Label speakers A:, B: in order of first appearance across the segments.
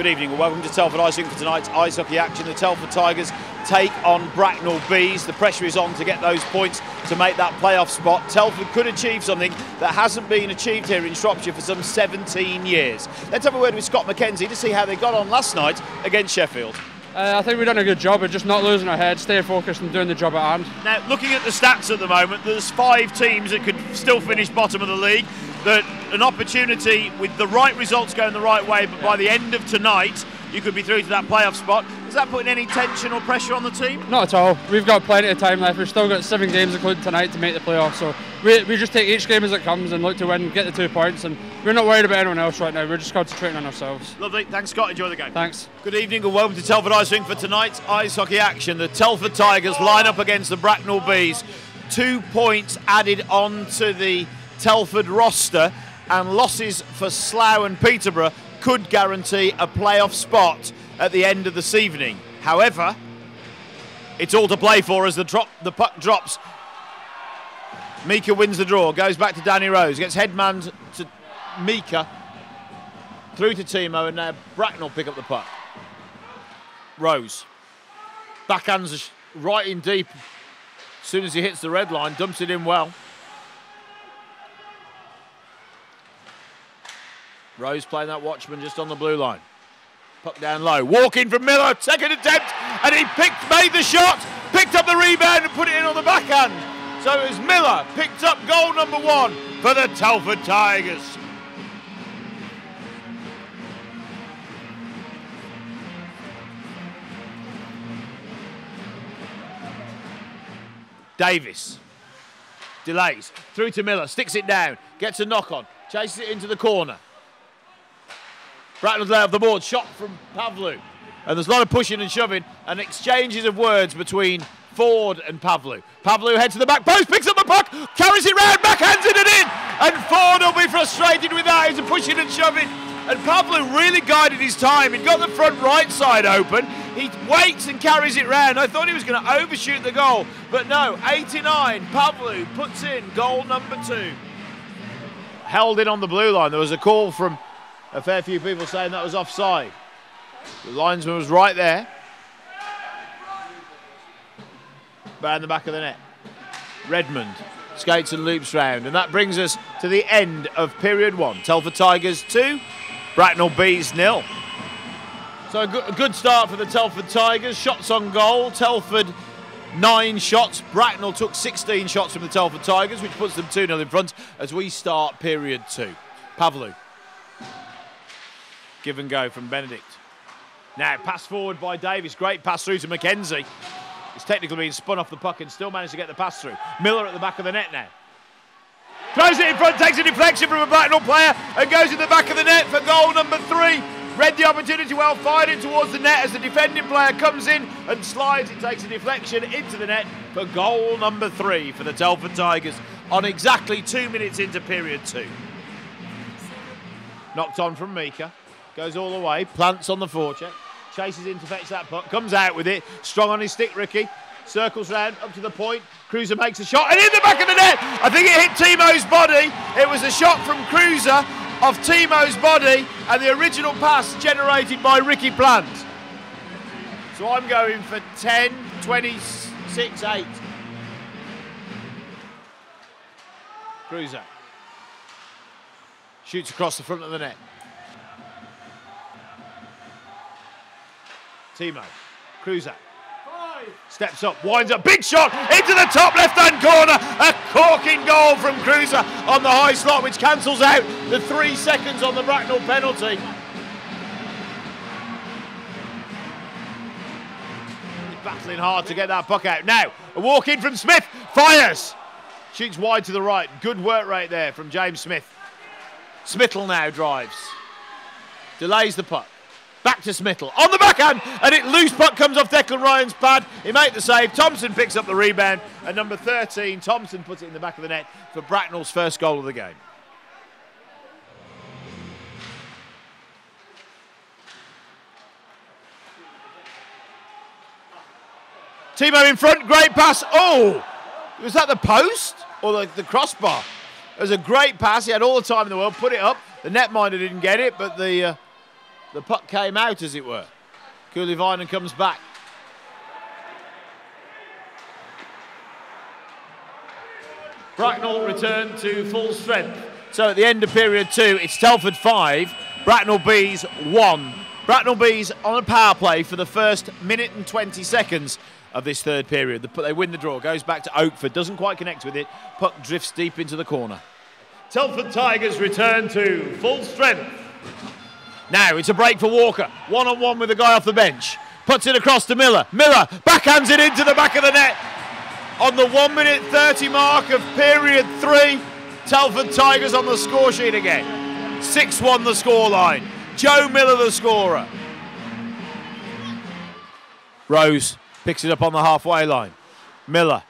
A: Good evening and welcome to Telford Ice Rink for tonight's ice hockey action. The Telford Tigers take on Bracknell Bees. The pressure is on to get those points to make that playoff spot. Telford could achieve something that hasn't been achieved here in Shropshire for some 17 years. Let's have a word with Scott McKenzie to see how they got on last night against Sheffield.
B: I think we've done a good job of just not losing our heads, staying focused and doing the job at hand.
A: Now, looking at the stats at the moment, there's 5 teams that could still finish bottom of the league. That an opportunity with the right results going the right way, but by the end of tonight, you could be through to that playoff spot. Is that putting any tension or pressure on the team?
B: Not at all. We've got plenty of time left. We've still got 7 games including tonight to make the playoffs. So we just take each game as it comes and look to win, get the 2 points. And we're not worried about anyone else right now. We're just concentrating on ourselves.
A: Lovely. Thanks, Scott. Enjoy the game.
B: Thanks.
A: Good evening and welcome to Telford Ice Rink for tonight's ice hockey action. The Telford Tigers line up against the Bracknell Bees. 2 points added on to the Telford roster, and losses for Slough and Peterborough could guarantee a playoff spot at the end of this evening. However, it's all to play for as the puck drops. Mika wins the draw, goes back to Danny Rose, gets headmanned to Mika, through to Timo, and now Bracknell pick up the puck. Rose backhands right in deep as soon as he hits the red line, dumps it in well. Rose playing that watchman just on the blue line. Puck down low. Walk in from Miller. Second attempt. And he made the shot. Picked up the rebound and put it in on the backhand. So it was Miller. Picked up goal number 1 for the Telford Tigers. Davis. Delays. Through to Miller. Sticks it down. Gets a knock on. Chases it into the corner. Bracknell's lay off the board, shot from Pavlu. And there's a lot of pushing and shoving and exchanges of words between Ford and Pavlu. Pavlu heads to the back post, picks up the puck, carries it round, backhands it in. And Ford will be frustrated with that. He's pushing and shoving. And Pavlu really guided his time. He'd got the front right side open. He waits and carries it round. I thought he was going to overshoot the goal. But no, 89, Pavlu puts in goal number 2. Held in on the blue line. There was a call from a fair few people saying that was offside. The linesman was right there. Behind the back of the net. Redmond skates and loops round. And that brings us to the end of period 1. Telford Tigers 2, Bracknell Bees 0. So a good start for the Telford Tigers. Shots on goal. Telford 9 shots. Bracknell took 16 shots from the Telford Tigers, which puts them 2-0 in front as we start period 2. Pavlu. Give and go from Benedict. Now, pass forward by Davis. Great pass through to McKenzie. He's technically been spun off the puck and still managed to get the pass through. Miller at the back of the net now. Throws it in front, takes a deflection from a Bracknell player and goes in the back of the net for goal number 3. Read the opportunity well, fired it towards the net as the defending player comes in and slides. It takes a deflection into the net for goal number 3 for the Telford Tigers on exactly 2 minutes into period 2. Knocked on from Mika. Goes all the way, plants on the forecheck, chases in to fetch that puck, comes out with it, strong on his stick, Ricky, circles round, up to the point, Cruiser makes a shot, and in the back of the net, I think it hit Timo's body. It was a shot from Cruiser off Timo's body, and the original pass generated by Ricky Plant. So I'm going for 10, 26, 8. Cruiser shoots across the front of the net. Timo, Cruiser, steps up, winds up, big shot into the top left-hand corner. A corking goal from Cruiser on the high slot, which cancels out the 3 seconds on the Bracknell penalty. He's battling hard to get that puck out. Now, a walk in from Smith, fires. Shoots wide to the right. Good work rate there from James Smith. Smittle now drives. Delays the puck. Back to Smittle, on the backhand, and it loose puck comes off Declan Ryan's pad. He made the save, Thompson picks up the rebound, and number 13, Thompson puts it in the back of the net for Bracknell's first goal of the game. Timo in front, great pass. Oh, was that the post or the crossbar? It was a great pass, he had all the time in the world, put it up. The netminder didn't get it, but the the puck came out, as it were. Kulivainen comes back. Bracknell return to full strength. So at the end of period 2, it's Telford 5, Bracknell Bees 1. Bracknell Bees on a power play for the first minute and 20 seconds of this third period. They win the draw, goes back to Oakford, doesn't quite connect with it. Puck drifts deep into the corner. Telford Tigers return to full strength. Now it's a break for Walker, one-on-one with the guy off the bench. Puts it across to Miller. Miller backhands it into the back of the net. On the 1 minute 30 mark of period 3, Telford Tigers on the score sheet again. 6-1 the scoreline. Joe Miller the scorer. Rose picks it up on the halfway line. Miller,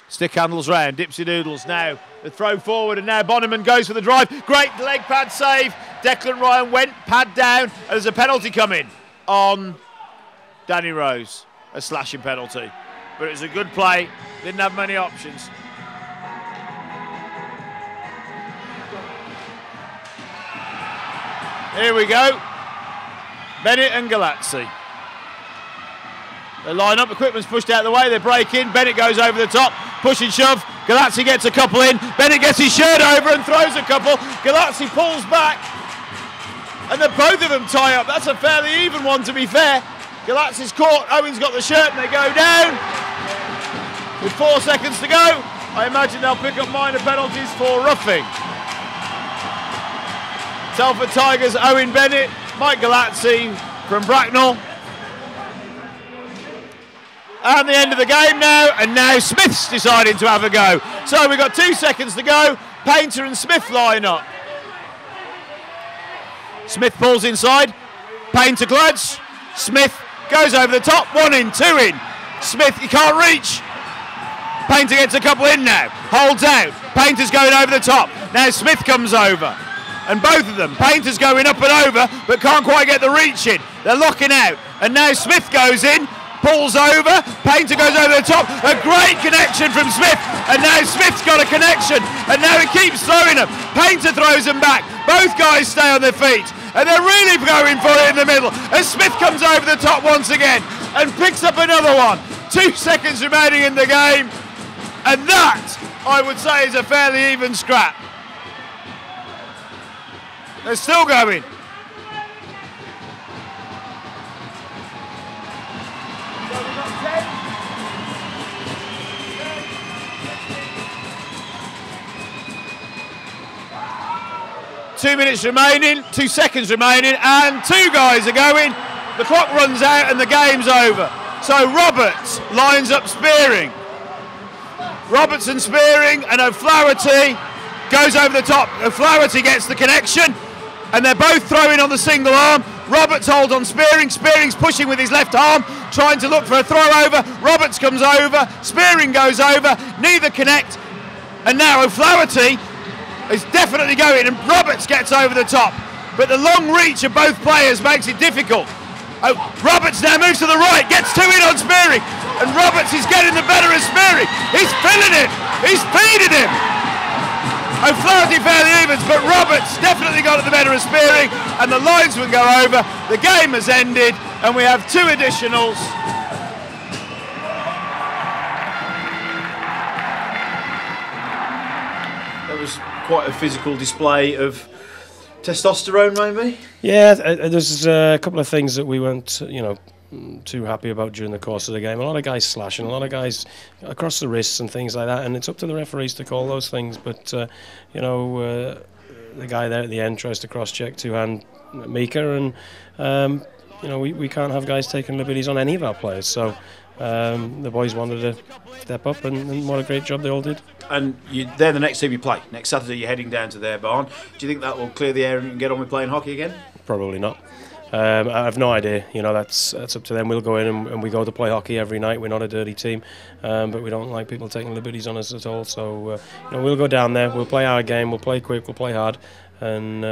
A: stick handles round, dipsy doodles now. The throw forward and now Bonneman goes for the drive. Great leg pad save. Declan Ryan went pad down and there's a penalty coming on Danny Rose. A slashing penalty. But it was a good play, didn't have many options. Here we go. Bennett and Galazzi. They line up, equipment's pushed out of the way, they break in, Bennett goes over the top, push and shove, Galazzi gets a couple in, Bennett gets his shirt over and throws a couple, Galazzi pulls back, and then both of them tie up. That's a fairly even one, to be fair. Galazzi's caught, Owen's got the shirt and they go down. With 4 seconds to go, I imagine they'll pick up minor penalties for roughing. Telford Tigers, Owen Bennett, Mike Galazzi from Bracknell. And the end of the game now, and now Smith's deciding to have a go. So we've got 2 seconds to go. Painter and Smith line up. Smith pulls inside. Painter glads. Smith goes over the top. 1 in, 2 in. Smith, he can't reach. Painter gets a couple in now. Holds out. Painter's going over the top. Now Smith comes over. And both of them. Painter's going up and over, but can't quite get the reach in. They're locking out. And now Smith goes in. Pulls over, Painter goes over the top, a great connection from Smith, and now Smith's got a connection, and now he keeps throwing them. Painter throws them back, both guys stay on their feet, and they're really going for it in the middle, and Smith comes over the top once again, and picks up another one. 2 seconds remaining in the game, and that, I would say, is a fairly even scrap. They're still going. 2 minutes remaining, 2 seconds remaining, and 2 guys are going. The clock runs out and the game's over. So Roberts lines up Spearing. Robertson Spearing, and O'Flaherty goes over the top. O'Flaherty gets the connection, and they're both throwing on the single arm. Roberts holds on Spearing. Spearing's pushing with his left arm, trying to look for a throw over. Roberts comes over. Spearing goes over. Neither connect. And now O'Flaherty is definitely going, and Roberts gets over the top. But the long reach of both players makes it difficult. Roberts now moves to the right, gets 2 in on Spearing, and Roberts is getting the better of Spearing. He's filling him. He's feeding him. O'Flaherty fairly evens, but Roberts definitely got the better of Spearing, and the linesman go over. The game has ended, and we have 2 additionals. That was quite a physical display of testosterone, maybe?
C: Yeah, there's a couple of things that we weren't, too happy about during the course of the game. A lot of guys slashing, a lot of guys across the wrists and things like that, and it's up to the referees to call those things. But the guy there at the end tries to cross-check two-hand Mika, and we can't have guys taking liberties on any of our players. So the boys wanted to step up, and what a great job they all did.
A: And they're the next team you play. Next Saturday you're heading down to their barn. Do you think that will clear the air and you can get on with playing hockey again?
C: Probably not. I have no idea. That's up to them. We'll go in and we go to play hockey every night. We're not a dirty team, but we don't like people taking liberties on us at all. So we'll go down there. We'll play our game. We'll play quick. We'll play hard. and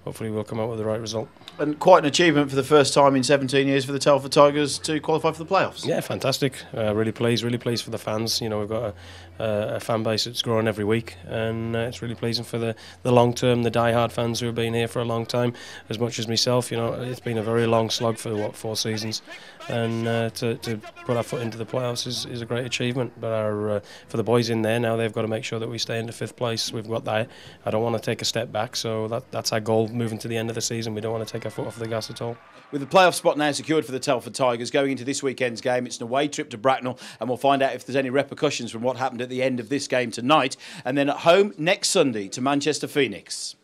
C: hopefully we'll come out with the right result.
A: And quite an achievement for the first time in 17 years for the Telford Tigers to qualify for the playoffs.
C: Yeah, fantastic. Really pleased for the fans. You know, we've got a fan base that's growing every week, and it's really pleasing for the long term, the die-hard fans who have been here for a long time, as much as myself. You know, it's been a very long slog for 4 seasons, and to put our foot into the playoffs is a great achievement. But for the boys in there now, they've got to make sure that we stay into 5th place. We've got that. I don't want to take a step back, so that's our goal moving to the end of the season. We don't want to take our foot off the gas at all.
A: With the playoff spot now secured for the Telford Tigers going into this weekend's game, it's an away trip to Bracknell, and we'll find out if there's any repercussions from what happened at the end of this game tonight, and then at home next Sunday to Manchester Phoenix.